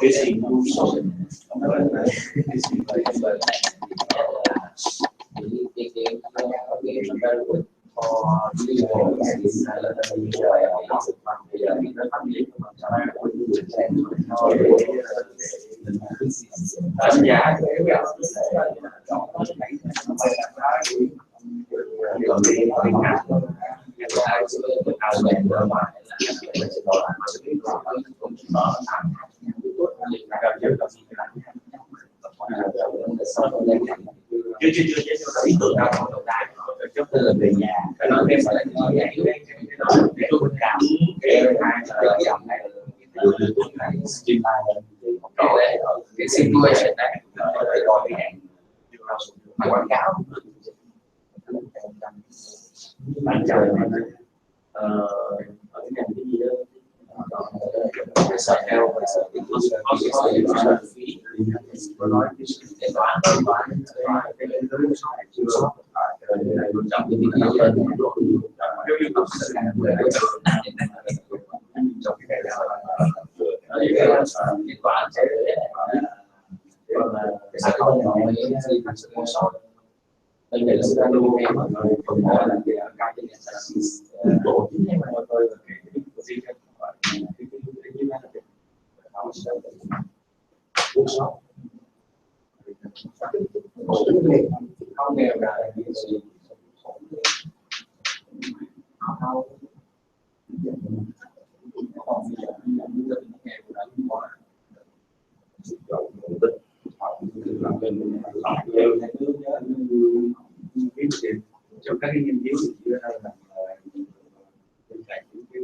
cái gì cũng sống chưa ý tưởng nào trong đầu tay trước là về nhà cái nói em phải là cái cảm cái hai là dòng này cái situation này để coi cái hẹn mà quảng cáo bạn chờ ở cái ngành cái gì đó sợ theo phí nói cái toán cái lĩnh vực này chưa trong cái trong cái toán sẽ không có sự mong sót đây là sự đa lưu em phần đó là cái tổ chính em mà tôi là cái không nghèo là cái gì trong các nghiên cứu thì đây là bên cạnh những cái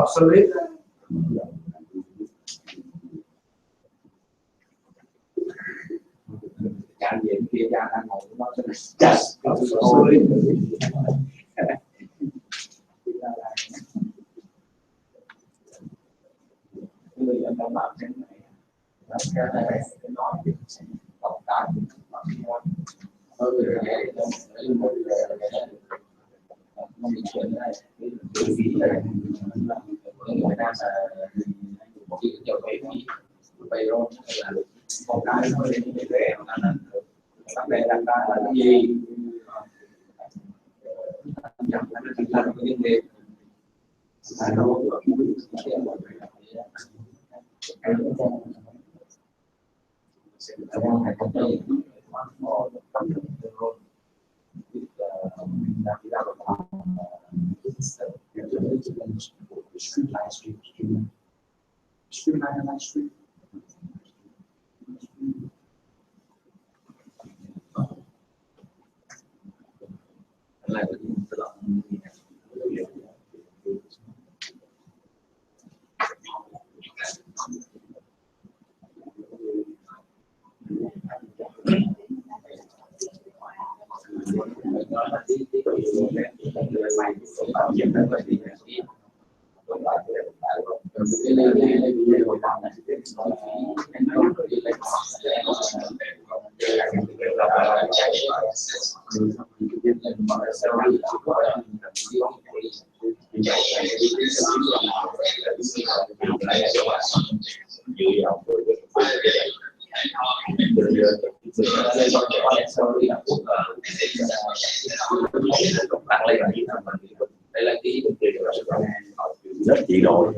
obsolete càng về kia ra đang ngồi nó sẽ just obsolete người dân đang làm cái này nói tổng tài nó bị chuyện này cái phí này người ta sẽ chỉ cho cái phí về rồi là một cái nó lên như thế là vấn đề đặt ra là cái gì chẳng là cái thành cái vấn đề là đâu đây là cái rất chỉ rồi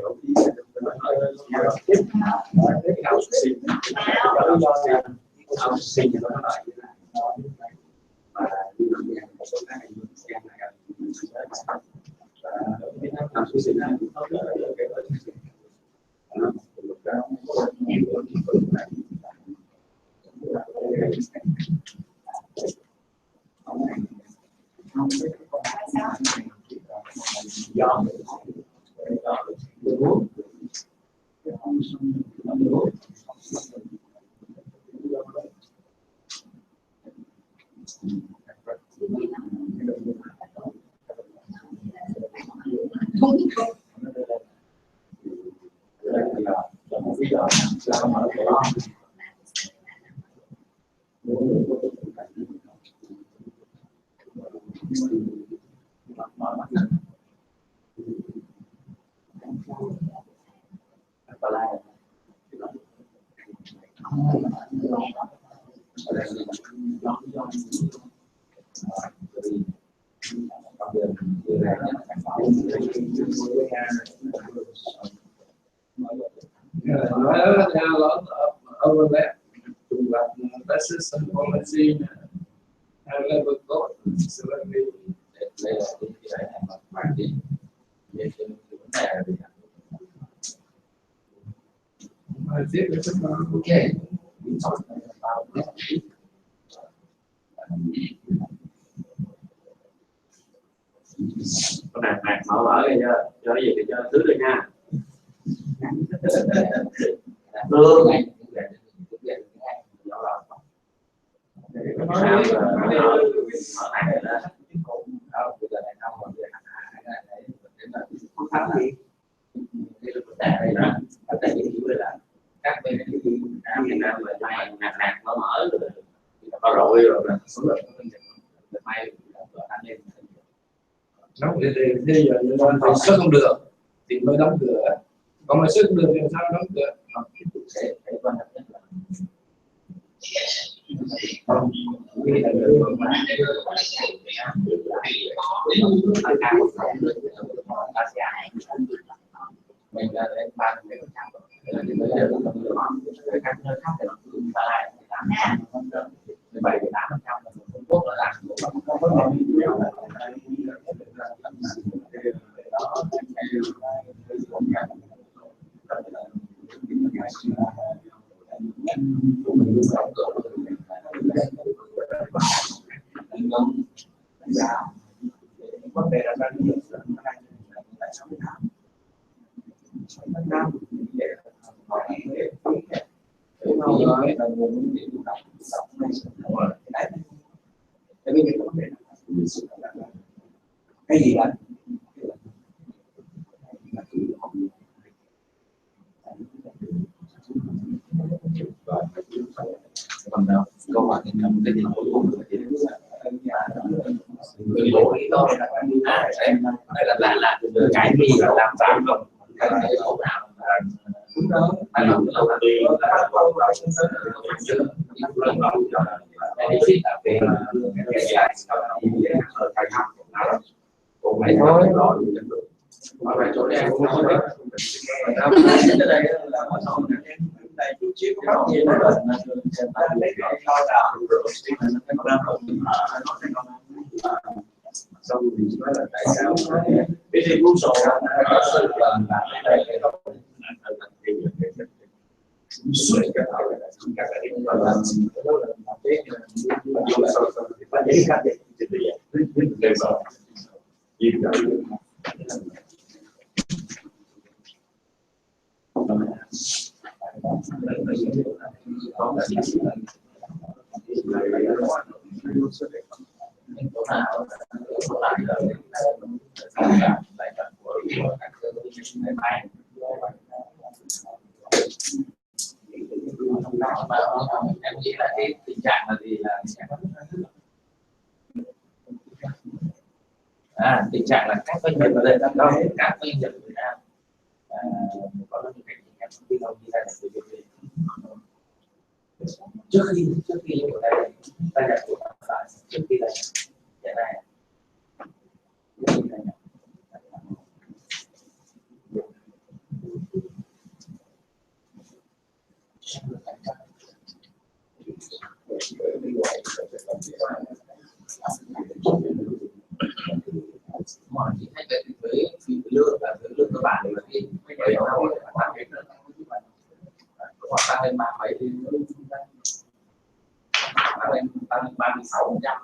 over that to that's just some policy high level thought. So let me đây là cái mà hoàn thiện về cái vấn đề tiếp với các bạn. ok con này mở mở ra cho cái gì thì cho thứ đi nha. luôn này các bên Việt Nam về may nạt mở mở có rồi số lượng may tăng lên Nó thì giờ thì sức không được thì mới đóng cửa, còn mà sức không được thì sao đóng cửa. cái quan trọng nhất là mình là đến 30%, các nơi khác thì nó cứ ta lại 17-18% là Trung Quốc là làm không có vấn đề là bao nhiêu cái gì đó còn câu hỏi thì cái gì cuối cùng đây là cái gì là làm tạm không cái này không nào đúng đó anh làm cái đầu tiên là vậy thôi ở vậy chỗ này cũng không biết cái đây là một số này chút xíu có gì đó xong thì nói là tại sao cái gì cũng sổ có sự là đây cái đó suy cái nào là các cái điểm là cái cái khác biệt thì để mà gì đó em nghĩ là cái tình trạng là gì là tình trạng là các doanh nghiệp ở đây đang đâu các doanh nghiệp Việt Nam có những cái thông tin không đi ra được trước khi của đây ta nhận của phải trước khi này hiện nay mọi những cái về thuế phí lương và thuế lương cơ bản là cái bảy năm tăng lên nữa khoảng tăng lên 37 thì tăng lên 36%.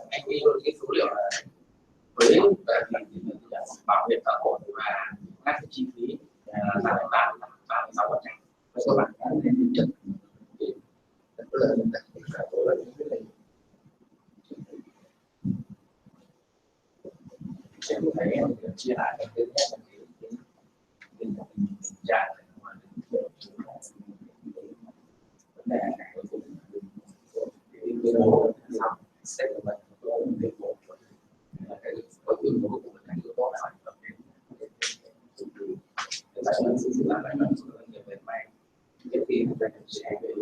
Anh nghĩ cái số liệu là thuế bảo hiểm xã hội và các cái chi phí tăng lên 36%. Các bạn nên chỉnh sẽ thấy chia lại cái tình trạng vấn đề này tuyên bố xong xét của mình có một tuyên bố cái tuyên bố của mình là yếu tố nào để lại mình sẽ làm lại mình người về may trước khi chúng ta sẽ về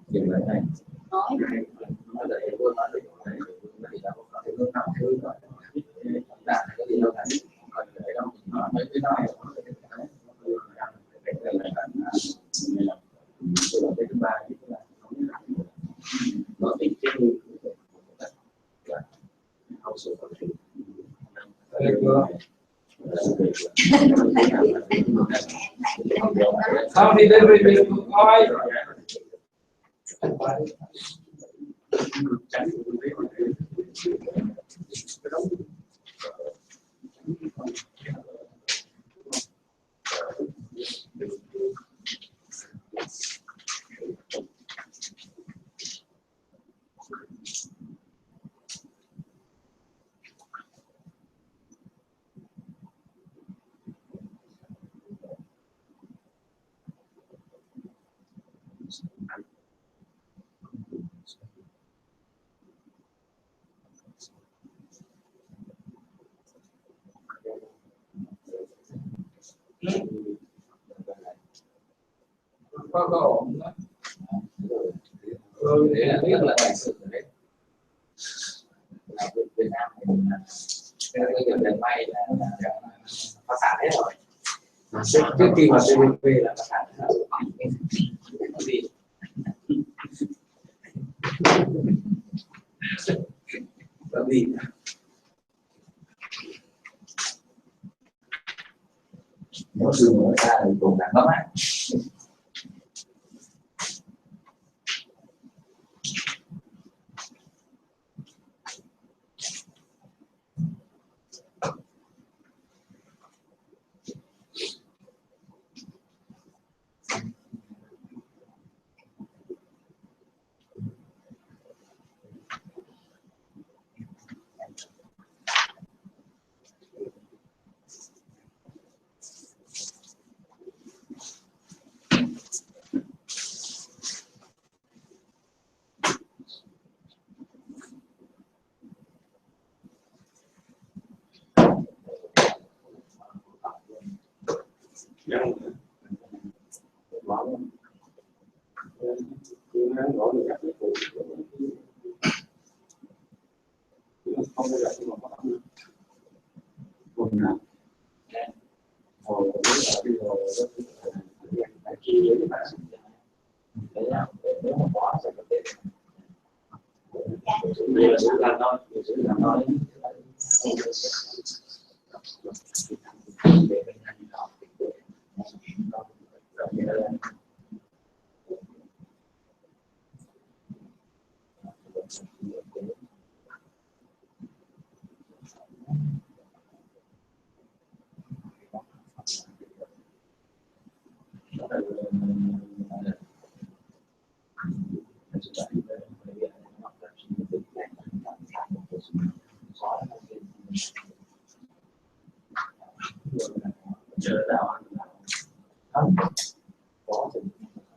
dừng lại này nói là em vừa nói này thì đã có thể hướng nào thứ rồi là cái gì đâu phải còn để đâu mấy cái đó cái thứ ba là nó bị chết luôn không sự phát triển sao thì đây mình coi có ổn đó. Để biết là đại sự đấy là Việt Nam mình cái dần may là phá sản hết rồi trước khi mà CVP là phá sản hết rồi vì nếu sự mở ra thì cũng đã có mắt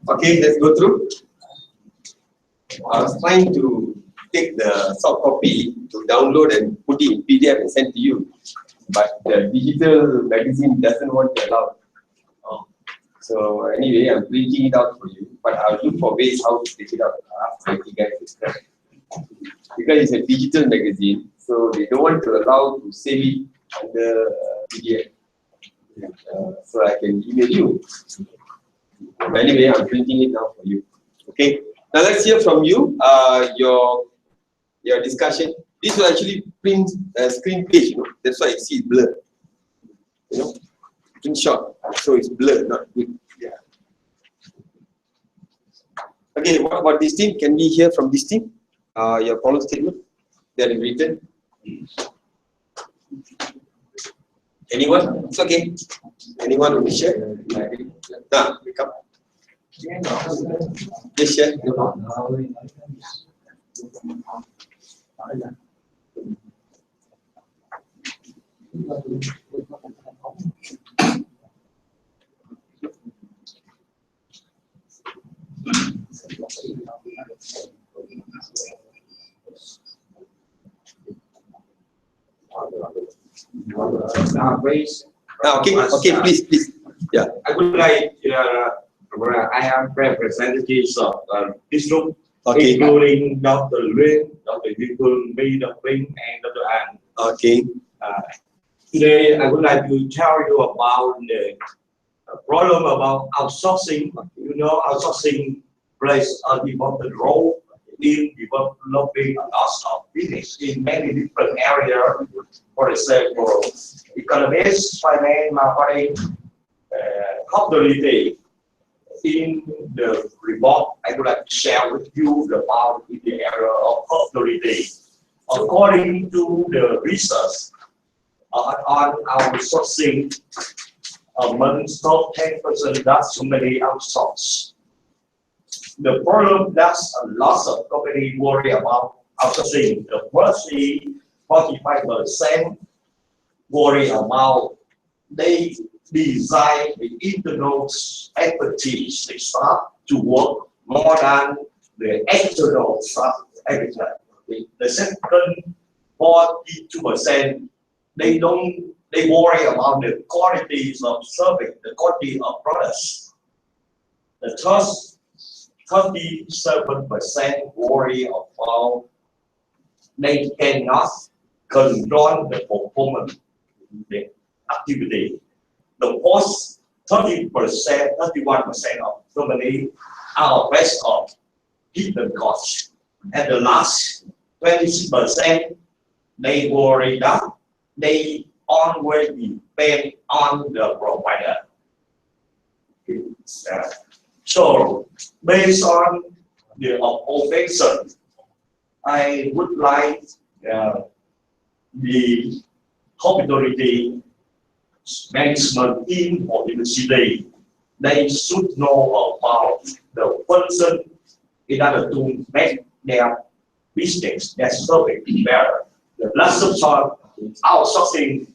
Okay, let's go through. I was trying to take the soft copy to download and put it in PDF and send to you, but the digital magazine doesn't want to allow. So anyway, I'm printing it out for you, but I'll look for ways how to take it out after you guys discuss. Because it's a digital magazine, so they don't want to allow to save it under PDF. So I can email you. But anyway, I'm printing it now for you. Okay. Now let's hear from you. Your discussion. This will actually print a screen page. You know, that's why you see it blurred. You know, screenshot. So it's blurred, not good. Yeah. Okay. What about this team? Can we hear from this team? Your problem statement that is written. Anyone? It's okay. Anyone will share? Nah, come. Yes, share. Okay, please. Yeah. I would like, I am representatives of this group, including Dr. Lin, Dr. Yukun, me, Dr. Ping, and Dr. An. Okay. Today, I would like to tell you about the problem about outsourcing. You know, outsourcing plays an important role in developing lots of business in many different areas. For example, economics, finance, marketing, hospitality. In the report, I would like to share with you about in the area of hospitality. According to the research on outsourcing, amongst top 10% that somebody outsource. The problem that a lot of companies worry about outsourcing. The first is 45% worry about they design the internal expertise. They start to work more than the external stuff every time. The second 42% they worry about the qualities of service, the quality of products. The third 37% worry about they cannot control the performance, the activity. The fourth 31% of company are based on hidden costs. And the last 26% they worry that they always depend on the provider. So based on the observation, I would like the hospitality management team or university, they should know about the function in order to make their business, their service better. The last of outsourcing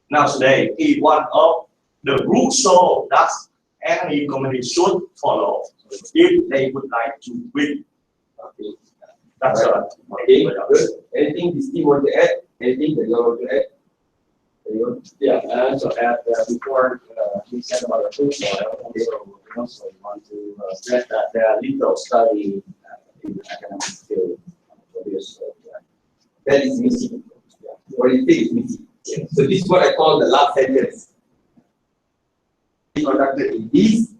nowadays is one of the rules so that any company should follow if they would like to win. Okay. That's right. Okay. Good. Anything this team want to add? Anything that you want to add? Yeah, so before we said about the food soil, we also want to stress that there are little study in the academic field for this. That is missing. What do you think is missing? Yeah. So this is what I call the last sentence. Conducted in this.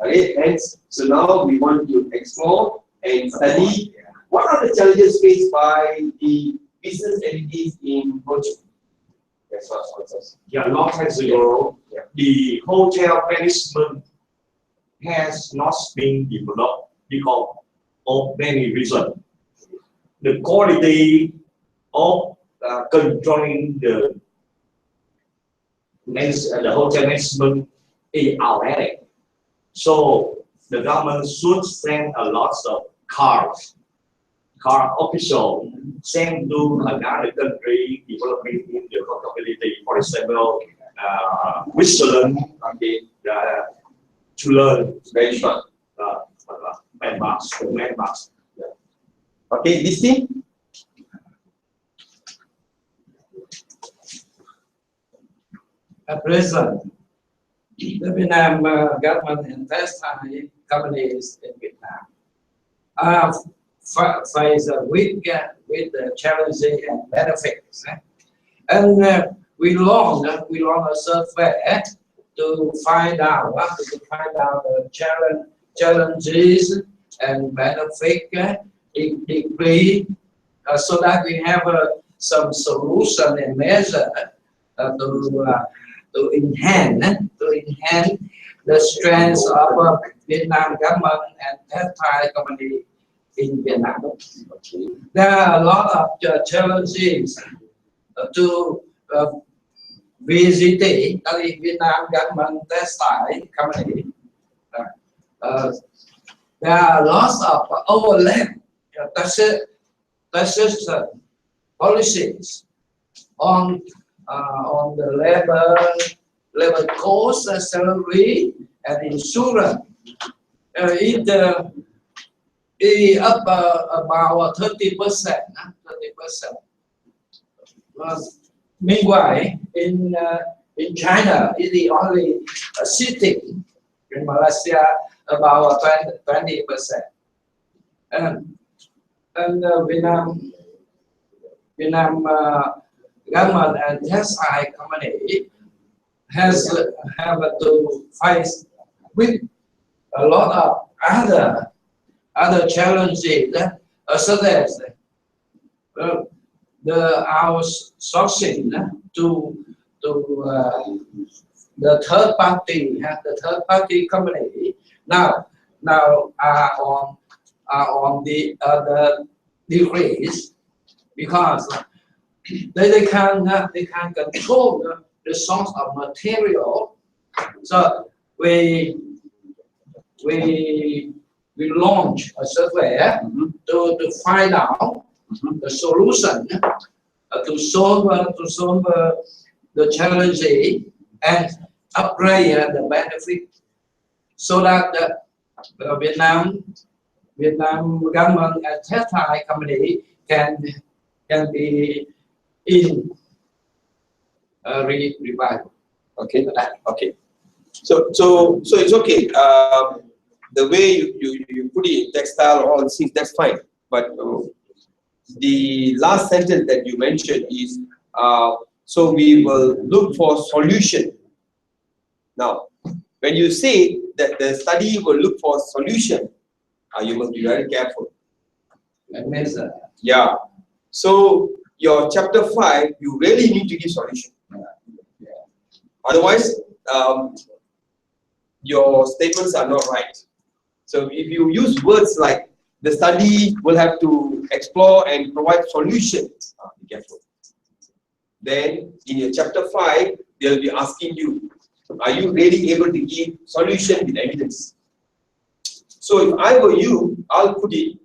Okay, hence, so now we want to explore and study what are the challenges faced by the business entities in coaching. Yeah, long time ago, the hotel management has not been developed because of many reasons. The quality of controlling the hotel management is outdated. So the government should send a lot of car official sent to another country developing in the accountability. For example, Switzerland, okay, to learn Very short. landmarks. Okay, this thing. At present, the Vietnam government and textile companies in Vietnam are faced with the challenges and benefits. And we launched a survey to find out the challenges and benefits deeply, so that we have some solution and measure to enhance the strength of Vietnam government and textile company in Vietnam. There are a lot of challenges to visit the Vietnam government textile company. There are lots of overlap taxation policies on the labor cost, salary, and insurance. It up about 30%. Meanwhile, in China, it is only sitting. In Malaysia, about 20%. And Vietnam government and textile company have to face with a lot of other challenges, such as our sourcing to the third party company now are on the decrease, because they can control the source of material. So we launch a survey to find out the solution to solve the challenges and upgrade the benefit, so that the Vietnam government and textile company can be in revival. Okay. Okay. So it's okay. The way you put it in textile or all these things, that's fine. But the last sentence that you mentioned is so we will look for solution. Now, when you say that the study will look for solution, you must be very careful. Yeah. So your chapter 5, you really need to give solution. Otherwise, your statements are not right. So if you use words like the study will have to explore and provide solutions, be careful. Then in your chapter 5, they'll be asking you, are you really able to give solution with evidence? So if I were you, I'll put it,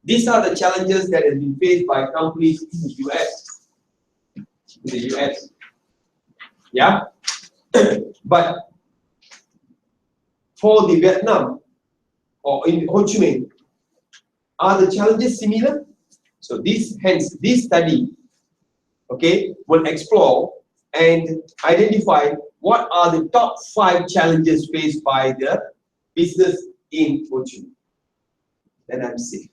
these are the challenges that have been faced by companies in the US. Yeah? But for the Vietnam or in Ho Chi Minh, are the challenges similar? So hence this study, okay, will explore and identify what are the top 5 challenges faced by the business in Ho Chi Minh. Then I'm safe.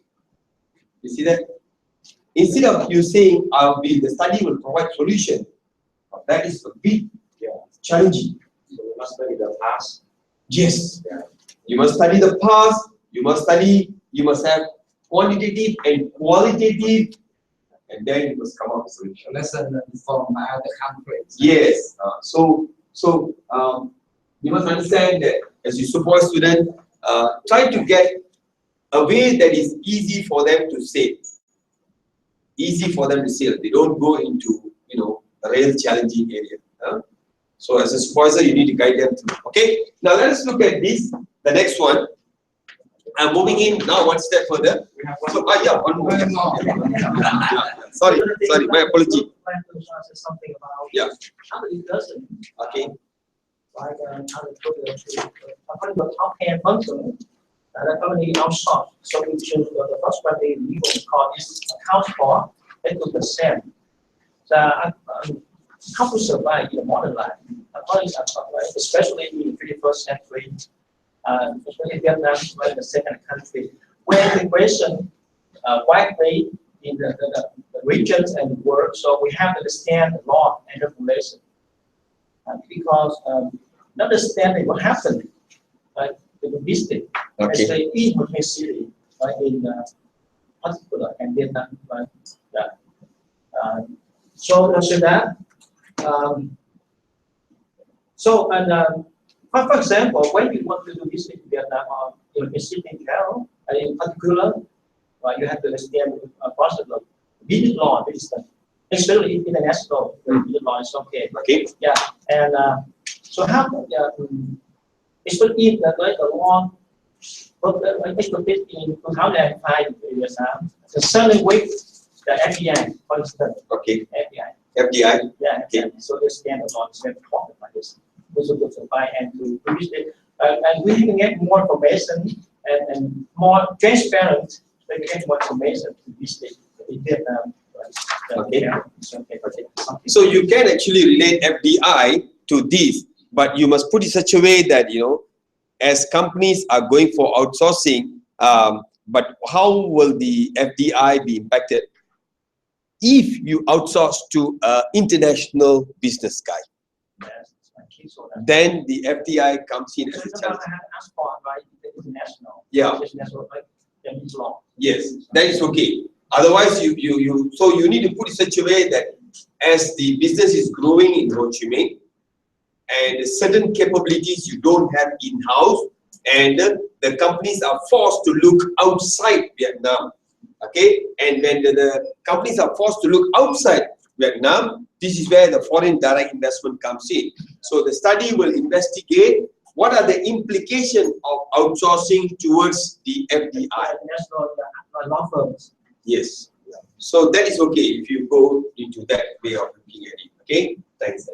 You see that? Instead of you saying the study will provide solution, that is a bit challenging. So we must study the past. Yes. Yeah. You must study the past. You must have quantitative and qualitative, and then you must come up with solution. Lesson from other countries. Yes. So you must understand that as you support student, try to get a way that is easy for them to say. Easy for them to say. They don't go into a real challenging area. So as a supervisor, you need to guide them through. Okay. Now let us look at this. The next one. I'm moving in now one step further. So yeah, one more. Sorry, my apology. Something about Yeah. how it doesn't. Okay. Like according to the top 10 function, the company outsourced solutions for the first one they legal cost accounts for 80%. So how to survive in the modern life, especially in the 21st century, especially Vietnam, like the second country, where immigration widely in the regions and the world. So we have to understand the law and regulation. Because understanding what happened in the district, especially in Ho Chi Minh City, in particular, and Vietnam, so after that, for example, when you want to do business in Vietnam or in city in general, in particular, you have to understand the process of business law, especially international business law is okay. Okay. Yeah, and so how especially if the law expertise in 2005 in Vietnam, the certain with the FBI, for instance. Okay. FBI. Yeah. Okay. So they stand a lot of talk about this. We should supply and to produce it, and we can get more information and more transparent. We can get more information to this in Vietnam. Okay. So you can actually relate FDI to this, but you must put it such a way that as companies are going for outsourcing, but how will the FDI be impacted if you outsource to an international business guy? Then the FDI comes in as a challenge. International. Yeah. International, law. Yes, that is okay. Otherwise, so you need to put it such a way that as the business is growing in Ho Chi Minh, and certain capabilities you don't have in-house, and the companies are forced to look outside Vietnam. Okay, and when the companies are forced to look outside Vietnam, this is where the foreign direct investment comes in. So the study will investigate what are the implications of outsourcing towards the FDI. National law firms. Yes. So that is okay if you go into that way of looking at it. Okay. Thanks.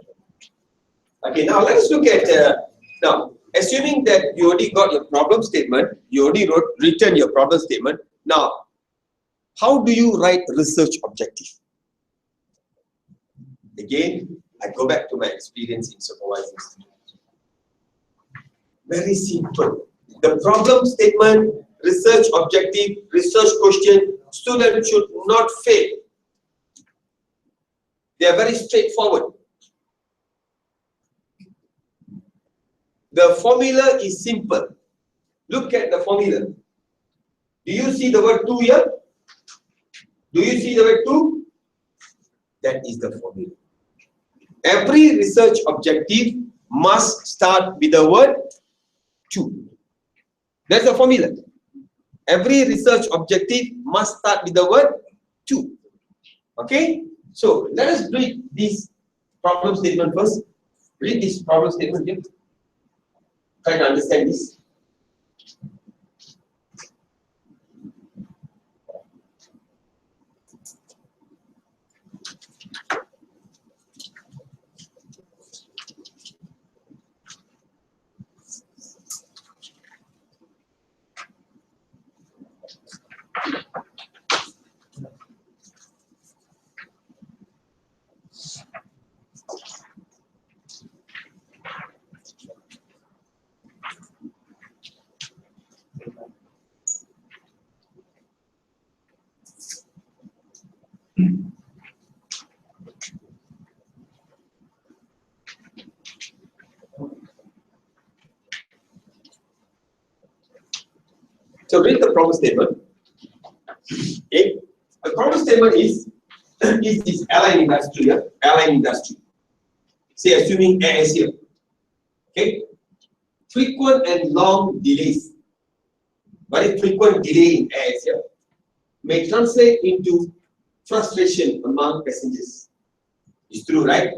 Okay. Now let's look at now. Assuming that you already got your problem statement, you already written your problem statement. Now, how do you write research objective? Again, I go back to my experience in supervising students. Very simple. The problem statement, research objective, research question, students should not fail. They are very straightforward. The formula is simple. Look at the formula. Do you see the word to here? Do you see the word to? That is the formula. Every research objective must start with the word to. That's the formula. Every research objective must start with the word to. Okay? So let us read this problem statement first. Read this problem statement here. Try to understand this. So read the problem statement. Okay. The problem statement is this airline industry here? Airline industry. Say assuming air is here. Okay. Frequent and long delays. Very frequent delay in air is here may translate into frustration among passengers. It's true, right?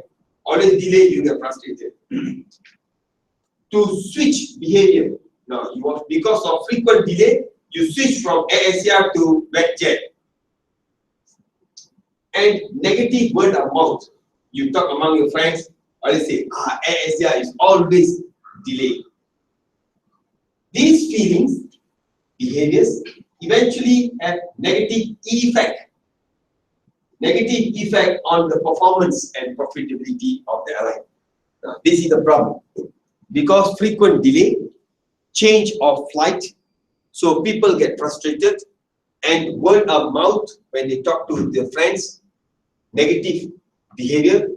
always delay, you get frustrated. To switch behavior. Now, because of frequent delay, you switch from ASR to wet jet. And negative word of mouth. You talk among your friends, always say, ASR is always delayed. These feelings, behaviors, eventually have negative effect on the performance and profitability of the airline. Now, this is the problem. Because frequent delay, change of flight, so people get frustrated, and word of mouth, when they talk to their friends, negative behavior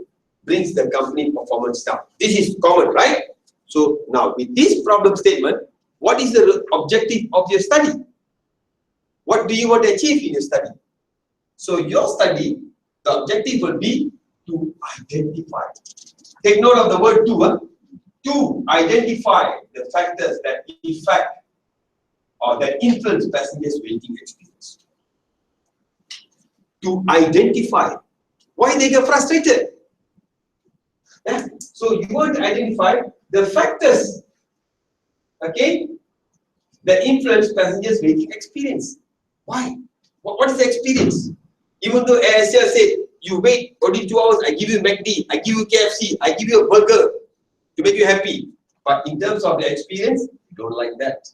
brings the company performance down. This is common, right? So now with this problem statement, what is the objective of your study? What do you want to achieve in your study? So your study, the objective will be to identify. Take note of the word to. To identify the factors that affect or that influence passengers' waiting experience. To identify why they get frustrated. Yeah. So you want to identify the factors, okay, that influence passengers' waiting experience. Why? What is the experience? Even though as I said, you wait only 2 hours, I give you McD, I give you KFC, I give you a burger to make you happy. But in terms of the experience, you don't like that.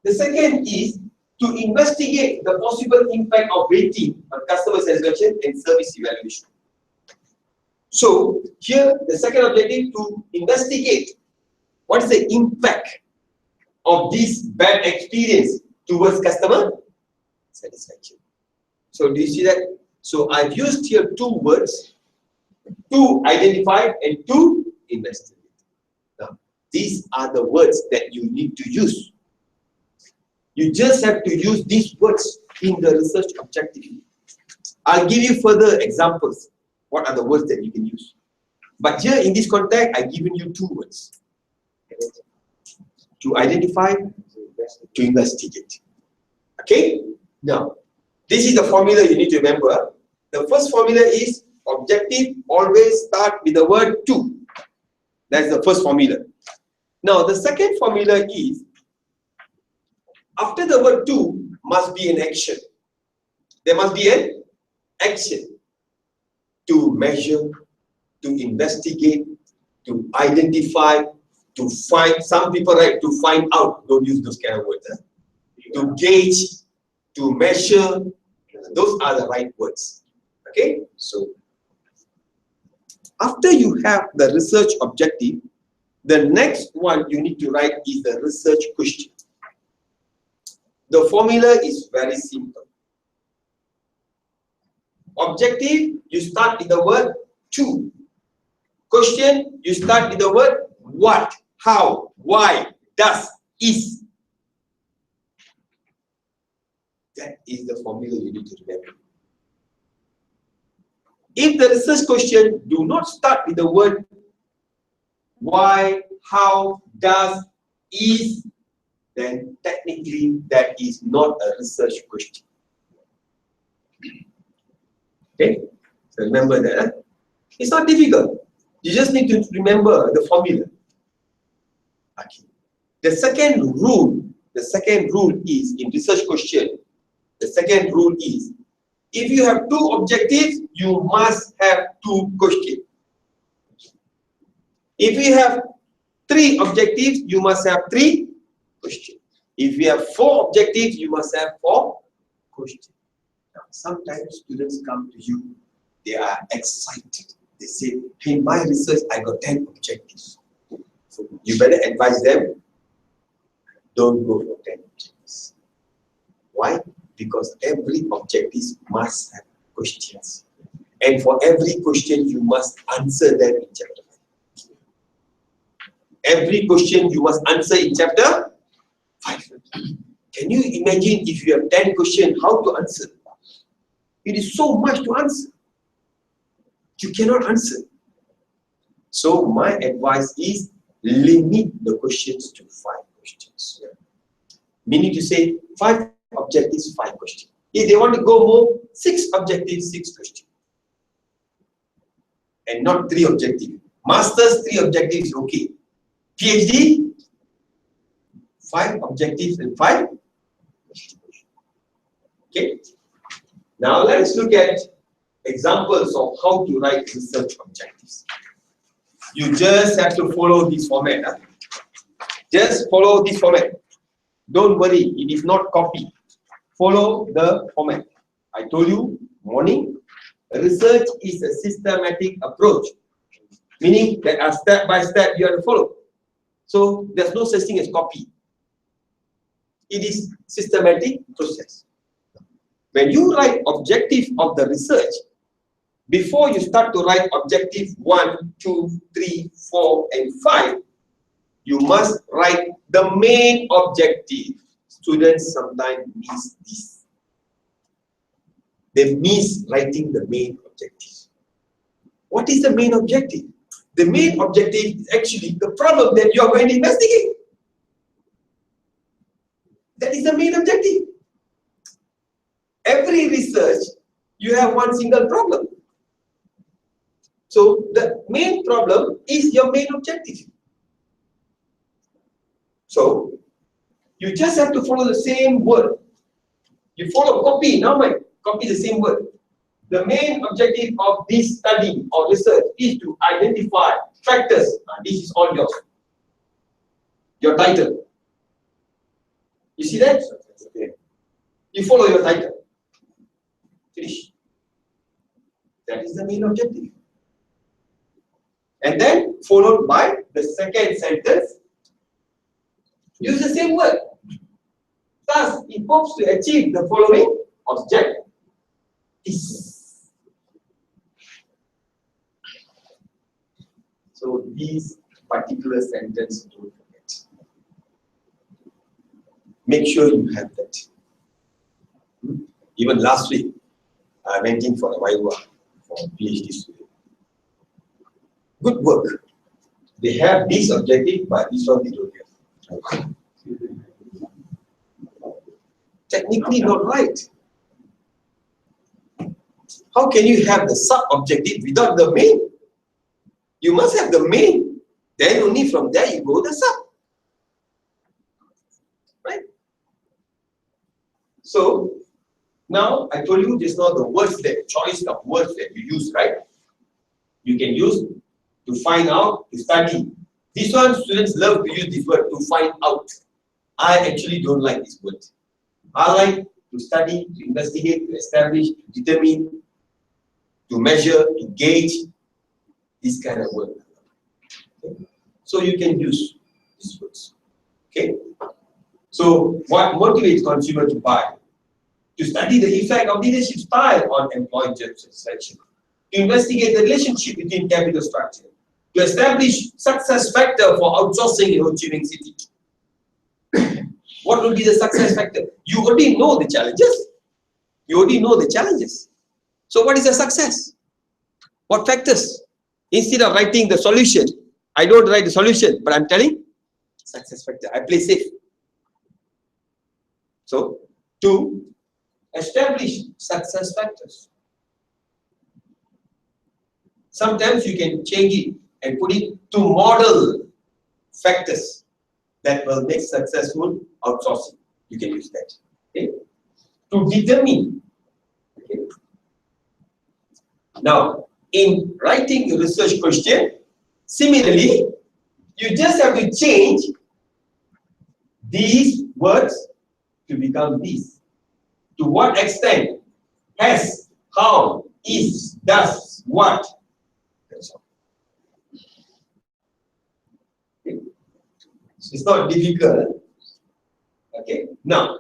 The second is to investigate the possible impact of waiting on customer satisfaction and service evaluation. So here, the second objective to investigate what is the impact of this bad experience towards customer satisfaction. So do you see that? So I've used here 2 words, to identify and to investigate. Now, these are the words that you need to use. You just have to use these words in the research objective. I'll give you further examples. What are the words that you can use? But here in this context, I've given you 2 words. To identify, to investigate. Okay? Now, this is the formula you need to remember. The first formula is objective always start with the word to. That's the first formula. Now, the second formula is after the word to must be an action. There must be an action to measure, to investigate, to identify, to find. Some people write to find out. Don't use those kind of words. To gauge, to measure. Those are the right words. Okay? So, after you have the research objective, the next one you need to write is the research question. The formula is very simple. Objective, you start with the word to. Question, you start with the word what, how, why, does, is. That is the formula you need to remember. If the research question do not start with the word why, how, does, is, then technically that is not a research question. Okay? So remember that. Huh? It's not difficult. You just need to remember the formula. Okay. The second rule is in research question. The second rule is if you have 2 objectives, you must have 2 questions. If you have 3 objectives, you must have 3 questions. If you have 4 objectives, you must have 4 questions. Now, sometimes students come to you, they are excited. They say, hey, my research, I got 10 objectives. So you better advise them, don't go for 10 objectives. Why? Because every objective must have questions. And for every question, you must answer them in chapter 5. Every question you must answer in chapter 5. Can you imagine if you have 10 questions, how to answer? It is so much to answer. You cannot answer. So my advice is limit the questions to 5 questions. Meaning to say 5 objectives, 5 questions. If they want to go more, 6 objectives, 6 questions. and not 3 objectives. Master's 3 objectives, okay. PhD, 5 objectives and 5. Okay. Now let us look at examples of how to write research objectives. You just have to follow this format. Huh? Just follow this format. Don't worry, it is not copy. Follow the format. I told you, morning, research is a systematic approach, meaning that a step by step you have to follow. So there's no such thing as copy. It is systematic process. When you write objective of the research, before you start to write objective 1, 2, 3, 4, and 5, you must write the main objective. Students sometimes miss this. They miss writing the main objective. What is the main objective? The main objective is actually the problem that you are going to investigate. That is the main objective. Every research, you have one single problem. So the main problem is your main objective. So you just have to follow the same word. You follow copy, now copy the same word. The main objective of this study or research is to identify factors. This is all yours. Your title. You see that? Okay. You follow your title. Finish. That is the main objective. And then followed by the second sentence. Use the same word. Thus, it hopes to achieve the following objectives. So these particular sentences, don't forget. Make sure you have that. Even last week, I went in for a Viva for a PhD student. Good work. They have this objective, but this one they don't have. Technically not right. How can you have the sub-objective without the main? You must have the main. Then only from there you go the sub. Right? So, now I told you just now the words that, choice of words that you use, right? You can use to find out, to study. This one, students love to use this word, to find out. I actually don't like this word. I like to study, to investigate, to establish, to determine, to measure, to gauge, this kind of word. Okay? So you can use these words. Okay? So what motivates consumer to buy? To study the effect of leadership style on employee job satisfaction. To investigate the relationship between capital structure. To establish success factor for outsourcing in Ho Chi Minh City. What will be the success factor? You already know the challenges. You already know the challenges. So what is the success? What factors? Instead of writing the solution, I don't write the solution, but I'm telling success factor. I play safe. So, to establish success factors. Sometimes you can change it and put it to model factors that will make successful outsourcing. You can use that. Okay? To determine. Okay? Now, in writing a research question, similarly, you just have to change these words to become these. To what extent? Has, how, is, does, what. That's all. Okay. So it's not difficult. Okay. Now,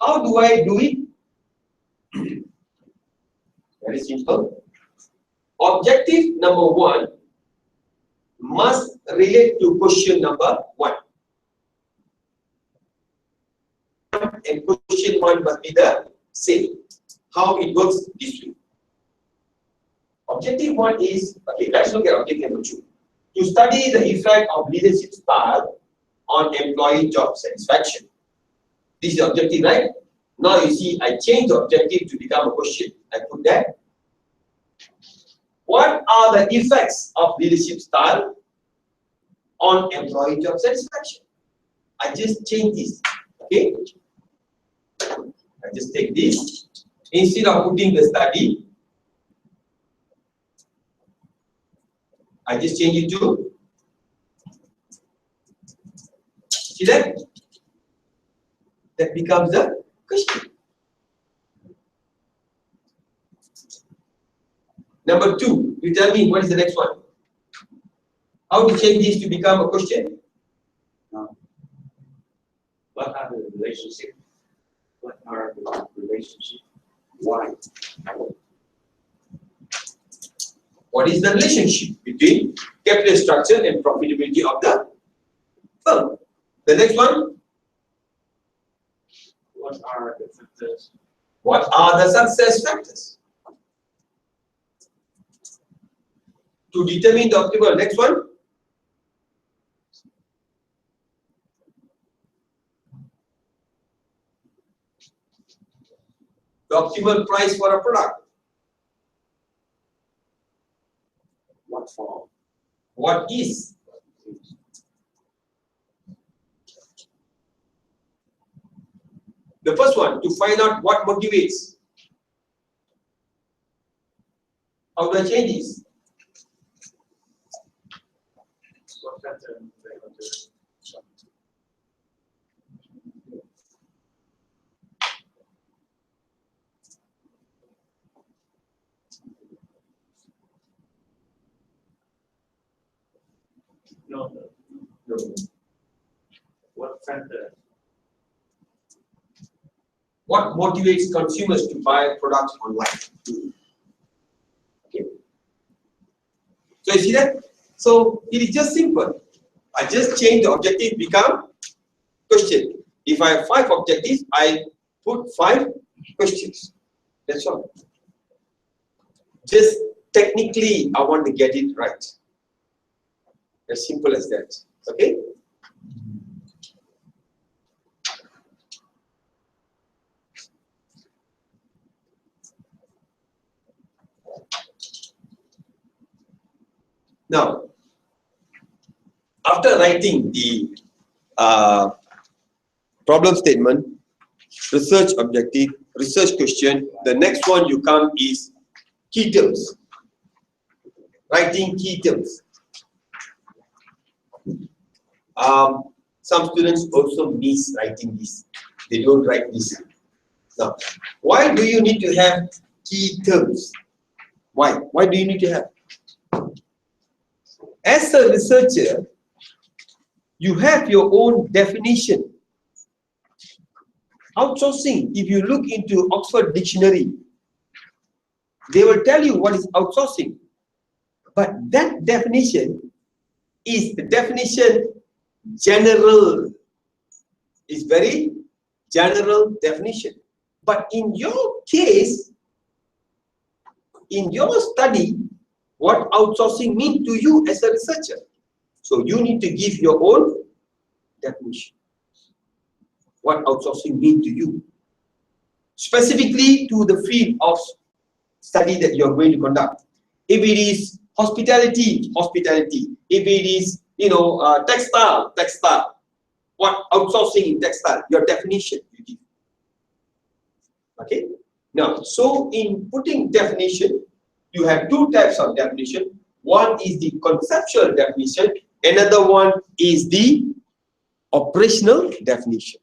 how do I do it? Very simple. Objective number 1 must relate to question number 1. And question 1 must be the same. How it works this way. Objective 1 is, okay, let's look at objective number 2. To study the effect of leadership style on employee job satisfaction. This is the objective, right? Now you see, I change the objective to become a question. I put that. what are the effects of leadership style on employee job satisfaction? I just change this. Okay. I just take this. Instead of putting the study, I just change it to, see that? That becomes the question. Number 2, you tell me what is the next one? How to change this to become a question? What are the relationships? What are the relationships? Why? What is the relationship between capital structure and profitability of the firm? The next one. What are the factors? What are the success factors? To determine the optimal. Next one. The optimal price for a product. What form? What is? The first one, to find out what motivates. How do I change this? What factor? No. What factor? What motivates consumers to buy products online? Okay. So you see that? So it is just simple. I just change the objective, become question. If I have 5 objectives, I put 5 questions. That's all. Just technically, I want to get it right. As simple as that. Okay? Now, after writing the problem statement, research objective, research question, the next one you come is key terms. Writing key terms. Some students also miss writing this. They don't write this. Now, why do you need to have key terms? Why? Why do you need to have? As a researcher, you have your own definition. Outsourcing, if you look into Oxford Dictionary, they will tell you what is outsourcing. But that definition is the definition general. It's very general definition. But in your case, in your study, what outsourcing means to you as a researcher. So you need to give your own definition. What outsourcing means to you. Specifically to the field of study that you're going to conduct. If it is hospitality, hospitality. If it is, textile, textile. What outsourcing in textile? Your definition you give. Okay? Now, so in putting definition, you have 2 types of definition. One is the conceptual definition. Another one is the operational definition.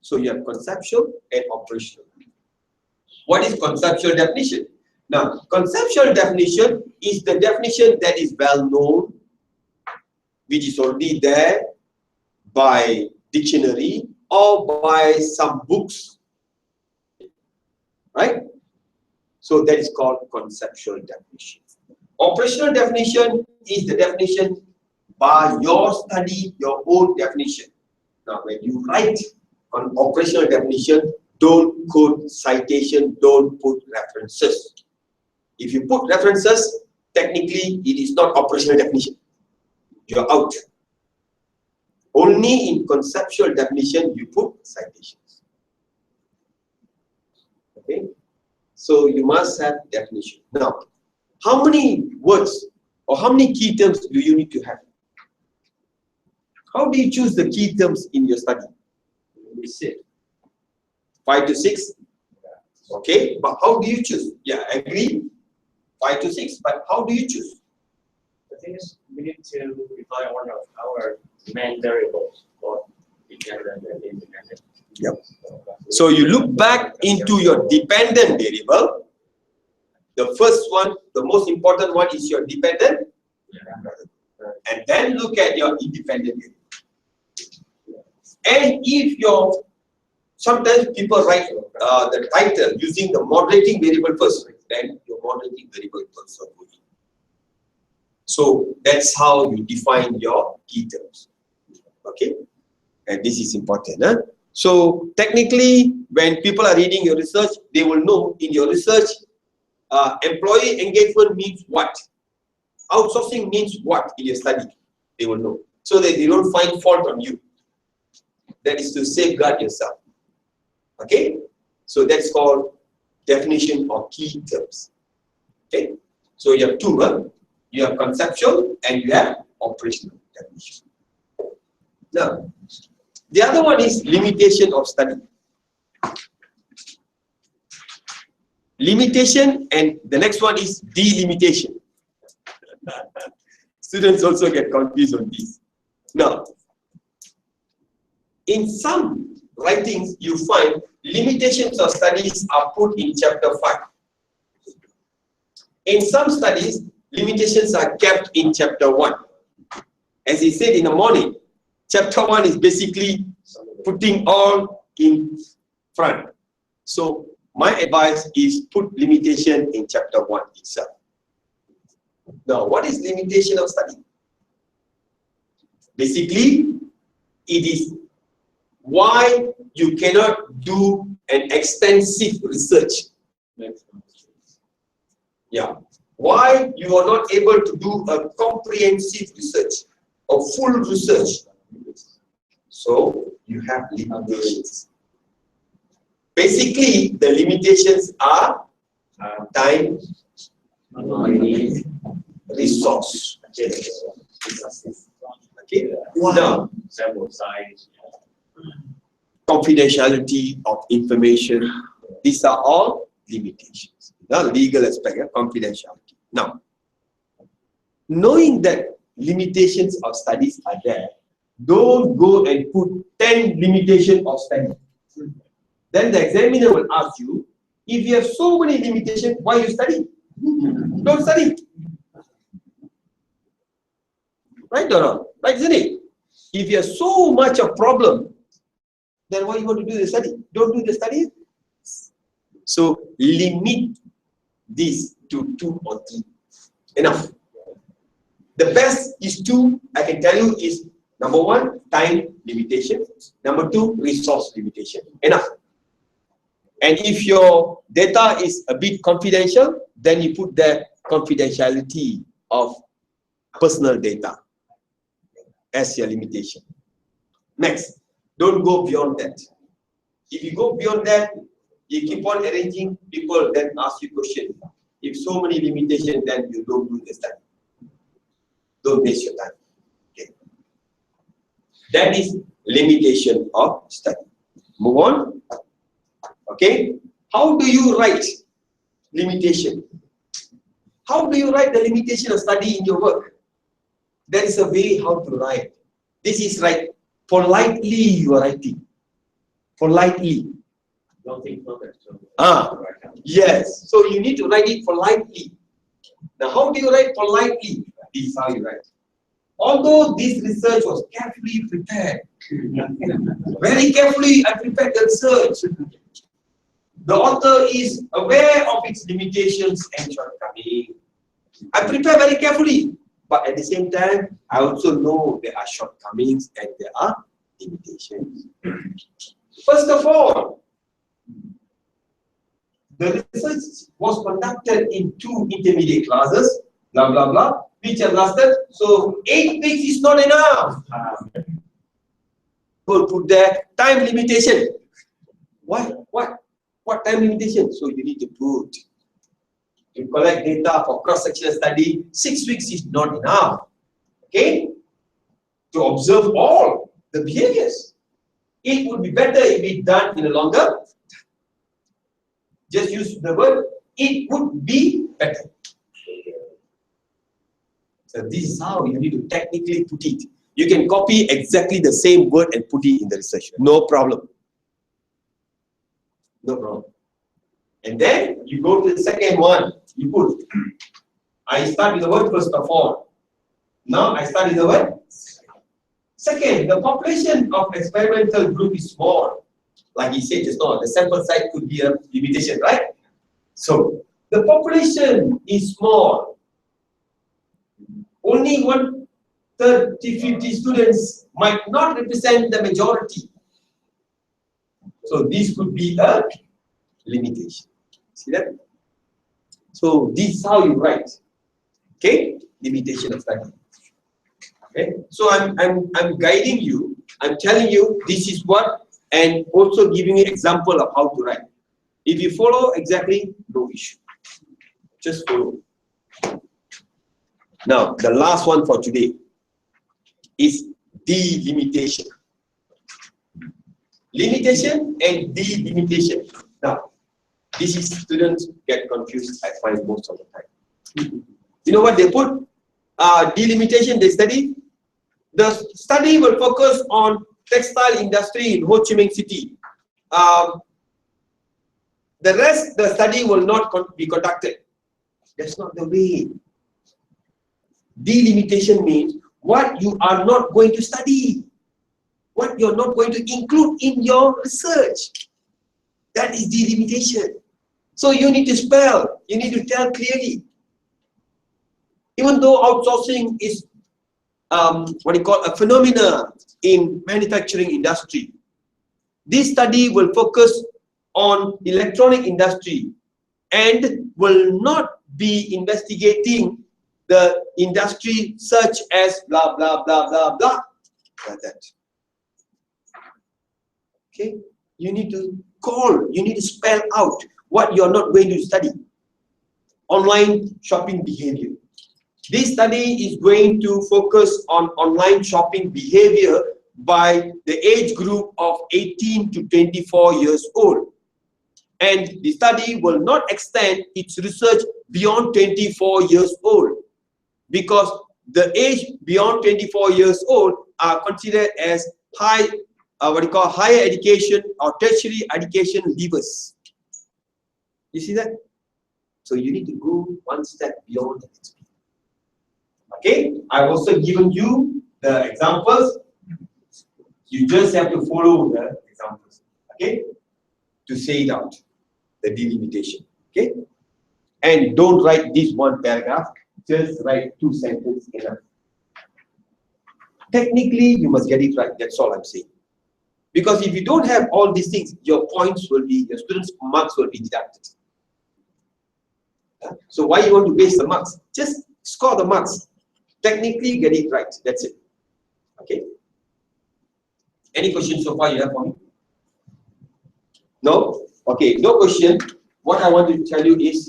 So you have conceptual and operational. What is conceptual definition? Now, conceptual definition is the definition that is well known, which is already there by dictionary or by some books. Right? So that is called conceptual definition. Operational definition is the definition by your study, your own definition. Now, when you write on operational definition, don't quote citation, don't put references. If you put references, technically it is not operational definition. You're out. Only in conceptual definition you put citations. Okay? So you must have definition. Now, How many words or how many key terms do you need to have? How do you choose the key terms in your study? 5 to 6. Okay, but how do you choose? Yeah, I agree. 5 to 6, but how do you choose? The thing is, we need to define one of our main variables, both dependent and independent. Yep. So you look back into your dependent variable. The first one, the most important one is your dependent. And then look at your independent variable. And if your, sometimes people write the title using the moderating variable first, then your moderating variable also go in. So that's how you define your key terms. Okay? And this is important. Huh? So technically, when people are reading your research, they will know in your research, employee engagement means what? Outsourcing means what in your study? They will know. So that they don't find fault on you. That is to safeguard yourself. Okay? So that's called definition of key terms. Okay? So you have two, huh? You have conceptual and you have operational definition. Now, the other one is limitation of study. Limitation, and the next one is delimitation. Students also get confused on this. Now, in some writings, you find limitations of studies are put in chapter 5. In some studies, limitations are kept in chapter 1. As he said in the morning, chapter 1 is basically putting all in front. So my advice is put limitation in chapter 1 itself. Now, what is limitation of study? Basically, it is why you cannot do an extensive research. Yeah. Why you are not able to do a comprehensive research, a full research. So you have limitations. Basically, the limitations are time, money, resource. Okay. Now, Sample size. confidentiality of information. These are all limitations. The legal aspect of confidentiality. Now, knowing that limitations of studies are there, don't go and put 10 limitations of study. Then the examiner will ask you, if you have so many limitations, why you study? Don't study. Right or not? Right, isn't it? If you have so much of problem, then why you want to do the study? Don't do the study. So limit this to 2 or 3. Enough. The best is 2, I can tell you, is number 1, time limitation. Number 2, resource limitation. Enough. And if your data is a bit confidential, then you put the confidentiality of personal data as your limitation. Next, don't go beyond that. If you go beyond that, you keep on arranging, people then ask you questions. If so many limitations, then you don't do the study. Don't waste your time. Okay. That is limitation of study. Move on. Okay. How do you write limitation? How do you write the limitation of study in your work? There is a way how to write. This is right. Politely you are writing. Politely. Don't think focus. Yes. So you need to write it politely. Now, how do you write politely? This is how you write. Although this research was carefully prepared, very carefully I prepared the research. The author is aware of its limitations and shortcomings. I prepare very carefully, but at the same time, I also know there are shortcomings and there are limitations. First of all, the research was conducted in 2 intermediate classes, blah blah blah, which have lasted. So 8 weeks is not enough. We'll put there time limitation. What time limitation? So you need to put to collect data for cross-sectional study. 6 weeks is not enough. Okay? To observe all the behaviors. It would be better if it's done in a longer. Just use the word, it would be better. So this is how you need to technically put it. You can copy exactly the same word and put it in the research. No problem. No problem. And then you go to the second one. You put, I start with the word first of all. Now I start with the word. Second, the population of experimental group is small. Like he said just now, the sample size could be a limitation, right? So the population is small. Only 130-50 students might not represent the majority. So this could be a limitation. See that? So this is how you write. Okay? Limitation of study. Okay? So I'm guiding you. I'm telling you this is what, and also giving you an example of how to write. If you follow exactly, no issue. Just follow. Now, the last one for today is delimitation. Limitation and delimitation. Now, this is students get confused, I find, most of the time. You know what they put? Delimitation, they study. The study will focus on textile industry in Ho Chi Minh City. The rest, the study will not be conducted. That's not the way. Delimitation means what you are not going to study, what you're not going to include in your research. That is delimitation. So you need to spell, you need to tell clearly. Even though outsourcing is what you call a phenomena in manufacturing industry, this study will focus on electronic industry and will not be investigating the industry such as blah blah blah blah blah, like that. Okay, you need to you need to spell out what you're not going to study. Online shopping behavior. This study is going to focus on online shopping behavior by the age group of 18 to 24 years old. And the study will not extend its research beyond 24 years old, because the age beyond 24 years old are considered as higher education or tertiary education leavers. You see that? So you need to go one step beyond that. Okay, I've also given you the examples. You just have to follow the examples. Okay, to say it out, the delimitation. Okay, and don't write this one paragraph. Just write 2 sentences enough. Technically, you must get it right. That's all I'm saying. Because if you don't have all these things, your points will be, your students' marks will be deducted. So why you want to waste the marks? Just score the marks. Technically, get it right. That's it. Okay. Any questions so far you have for me? No? Okay, no question. What I want to tell you is,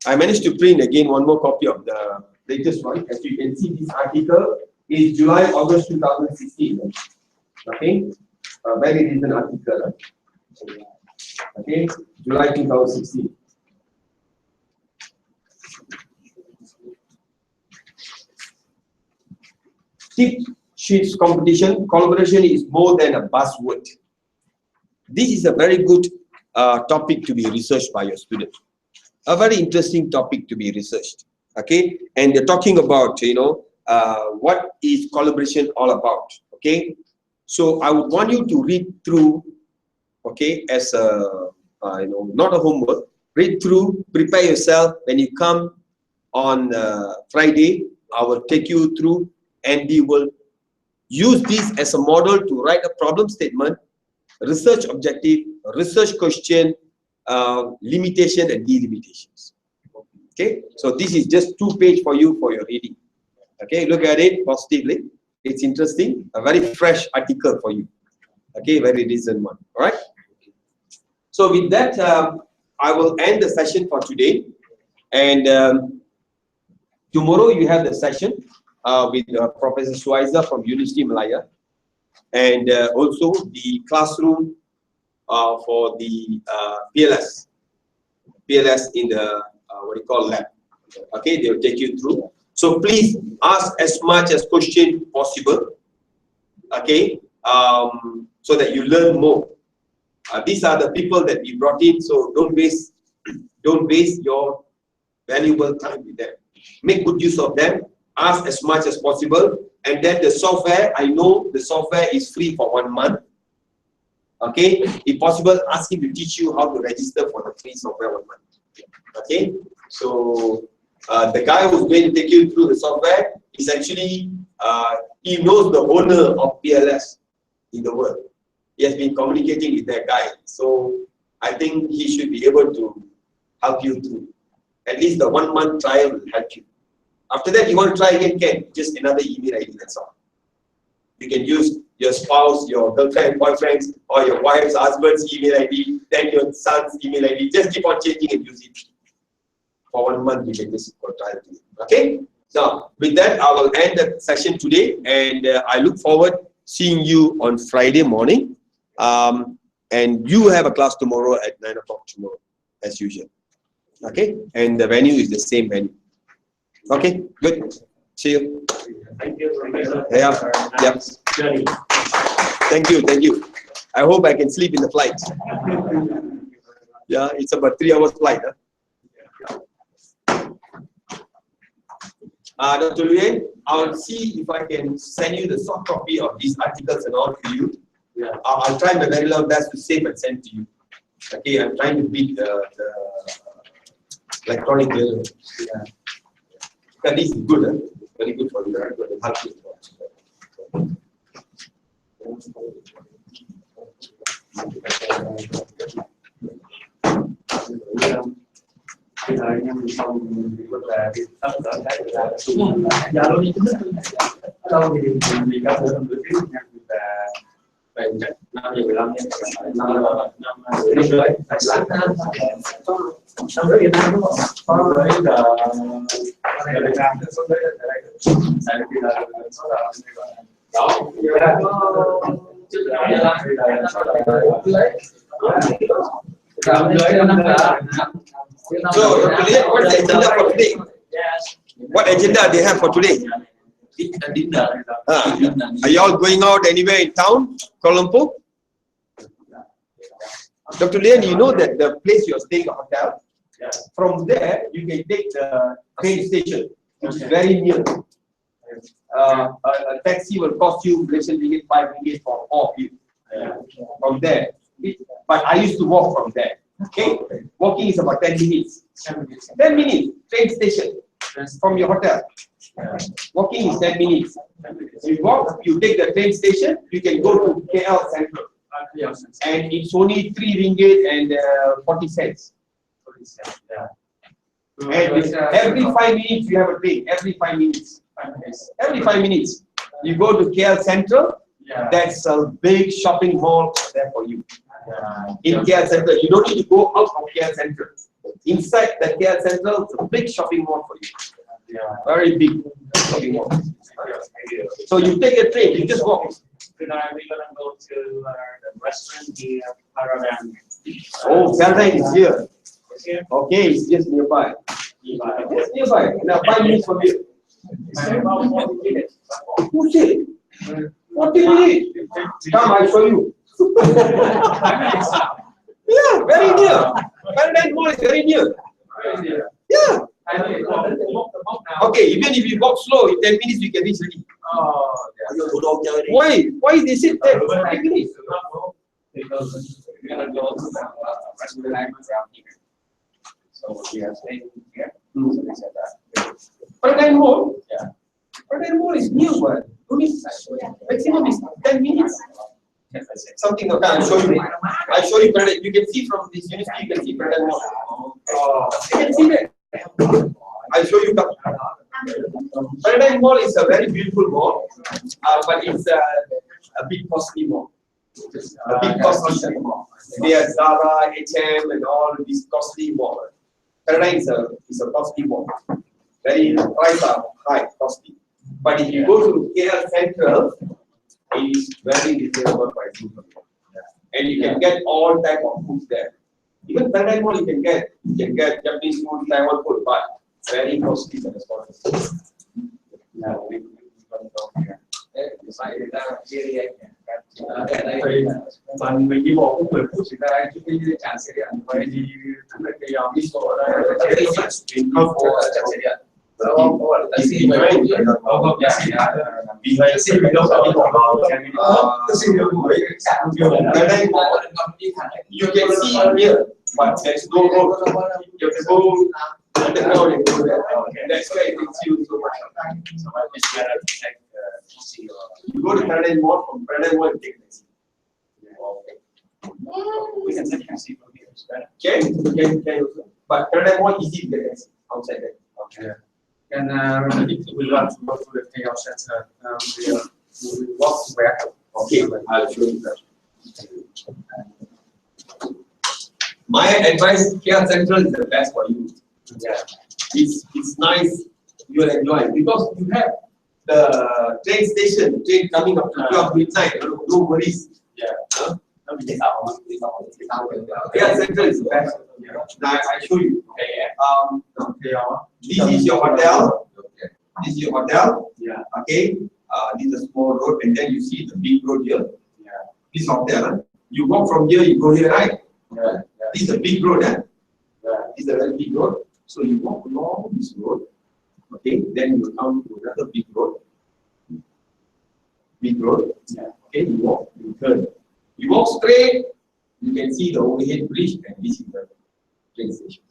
I managed to print again one more copy of the latest one. As you can see, this article is July-August 2016. Okay, a very recent article. Okay, July 2016. Tip sheets competition, collaboration is more than a buzzword. This is a very good topic to be researched by your students. A very interesting topic to be researched. Okay, and they're talking about, you know, what is collaboration all about. Okay, so I would want you to read through. Okay, as a you know, not a homework. Read through, prepare yourself. When you come on Friday, I will take you through, and we will use this as a model to write a problem statement, research objective, research question, limitation and delimitations. Okay, so this is just 2 pages for you for your reading. Okay, look at it positively. It's interesting, a very fresh article for you. Okay, very recent one. All right. So with that, I will end the session for today. And tomorrow you have the session with Professor Suaiza from University Malaya, and also the classroom for the PLS in the what you call lab. Okay, they will take you through. So please ask as much as question possible. Okay, so that you learn more. These are the people that we brought in, so don't waste your valuable time with them. Make good use of them. Ask as much as possible, and then the software. I know the software is free for 1 month. Okay, if possible, ask him to teach you how to register for the free software 1 month. Okay, so the guy who's going to take you through the software is actually he knows the owner of PLS in the world. He has been communicating with that guy, so I think he should be able to help you through. At least the 1 month trial will help you. After that, you want to try again, can just another email ID, that's all. You can use your spouse, your girlfriend, boyfriend's, or your wife's husband's email ID, then your son's email ID. Just keep on changing and use it. For 1 month, you can just try it. Okay? Now, with that, I will end the session today, and I look forward seeing you on Friday morning. And you have a class tomorrow at 9 o'clock tomorrow, as usual. Okay? And the venue is the same venue. Okay? Good. See you. Thank you, Professor. Yeah. Yep. Journey. Thank you. Thank you. I hope I can sleep in the flight. Yeah, it's about 3 hours flight. Dr. Luyen, I'll see if I can send you the soft copy of these articles and all to you. Yeah. I'll try my very level best to save and send to you. Okay, I'm trying to beat the electronic journal. Yeah. But this is good, huh? Very good for you. Right? It'll help you. So, what's the agenda for today? What agenda they have for today? Are you all going out anywhere in town, Kuala Lumpur? Dr. Lian, you know that the place you're staying, the hotel, from there you can take the train station, which is very near. A taxi will cost you Malaysian ringgit 5 ringgit for all of you. From there. But I used to walk from there. Okay? Walking is about 10 minutes. 10 minutes, train station from your hotel. Walking is 10 minutes. You walk, you take the train station, you can go to KL Central. And it's only 3 ringgit and 40 cents. And every 5 minutes you have a train. Every 5 minutes. Every 5 minutes. You go to KL Central, that's a big shopping mall there for you. In KL Central, you don't need to go out of KL Central. Inside the KL Central, it's a big shopping mall for you. Very big shopping mall. So you take a train, you just walk. We're gonna go to the restaurant here, Paradigm. Oh, Paradigm is here. Okay, it's just nearby. Just nearby. Now 5 minutes from here. Who said? 40 minutes. Come, I'll show you. Yeah, very near. Paradigm Mall is very near. Yeah. Okay, even if you walk slow, in 10 minutes you can reach already. Why? Why they said 10 minutes? Because we're gonna go to the restaurant around here. So we are staying here. So they said that. Paradigm Mall? Yeah. Paradigm Mall is near, but maximum is 10 minutes. Something okay, I'll show you. I'll show you Paradigm. You can see from this university, you can see Paradigm Mall. You can see that. I'll show you. Paradigm Mall is a very beautiful mall, but it's a big costly mall. A big costly mall. They are Zara, H&M, and all these costly malls. Paradigm is a costly walk. Very price are high, costly. But if you go to KL Central, it is very reasonable pricing. And you can get all type of foods there. Even Paradigm Mall you can get Japanese food, Taiwan food, but very costly and expensive. Mình đi bộ cũng 10 phút thì ra trước khi chạm xe điện và đi thẳng đến cái đi số ở đây không có chạm xe điện. Taxi mình đâu You can see here, but there's no road. You have to go underground and go there. That's why it takes you so much time. You go to Paradigm Mall, from Paradigm Mall you take taxi. We can take taxi from here. Can also. But Paradigm Mall easy to get taxi outside there. Okay. And if we want to go to the KL Center, we walk where? Okay, I'll show you that. My advice, KL Central is the best for you. Yeah. It's nice, you will enjoy because you have the train station, train coming up to 12 midnight, no worries. Yeah. KL Central is the best. Now I show you. This is your hotel. This is your hotel. Yeah. Okay. This is a small road, and then you see the big road here. Yeah. This hotel. You walk from here, you go here, right? Yeah. This is a big road. Yeah. This is a very big road. So you walk along this road. Okay. Then you come to another big road. Big road. Yeah. Okay. You walk. You turn. You walk straight. You can see the overhead bridge, and this is the train station.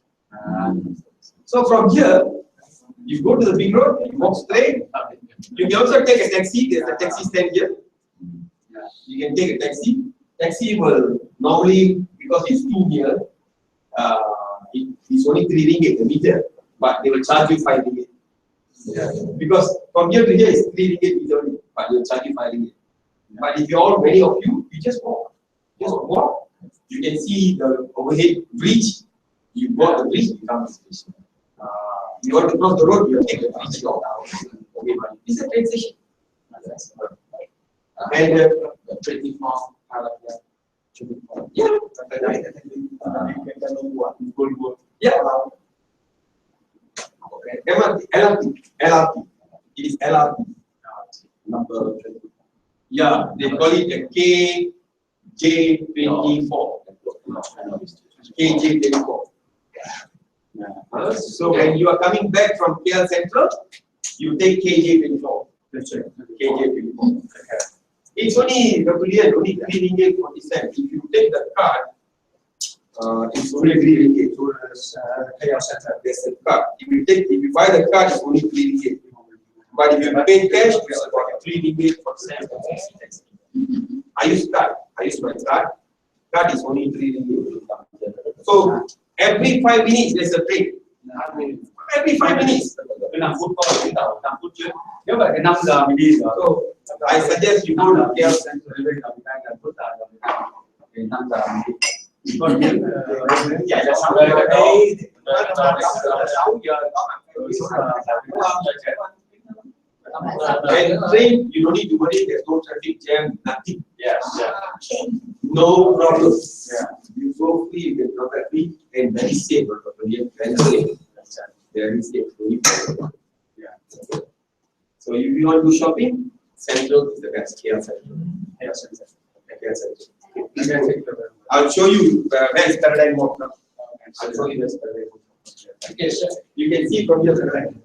So from here, you go to the big road, you walk straight. You can also take a taxi. There's a taxi stand here. You can take a taxi. Taxi will normally, because it's too near, it's only 3 ringgit a meter, but they will charge you 5 ringgit. Because from here to here is 3 ringgit meter, but they will charge you 5 ringgit. But if you're all many of you, you just walk. Just walk. You can see the overhead bridge. You go on the bridge, you come to the station. You want to cross the road, you take the bridge down. Okay, this is a train station. And the pretty farm part of that. yeah. Yeah. Okay. LRT. It is LRT. Number 20. Yeah, they call it a KJ24. KJ24. So when you are coming back from KL Central, you take KJ24. KJ24. It's only only 3 ringgit 40 cents. If you take the card, it's only 3 ringgit. So KL Center, there's a card. If you buy the card, it's only 3 ringgit. But if you pay cash, it's about 3 ringgit 40 cents. I use card. I use my card. Card is only 3 ringgit. So every 5 minutes there's a train. Every 5 minutes. So I suggest you go to KL Central. And train, you don't need to worry, there's no traffic jam, nothing. Yes, No problem. You go free, you get no traffic, and very safe. Very safe. So if you want to do shopping, Central is the best. KL Central. I'll show you where is Paradigm Mall now. I'll show you where is Paradigm Mall. Okay, sir. You can see from here Paradigm.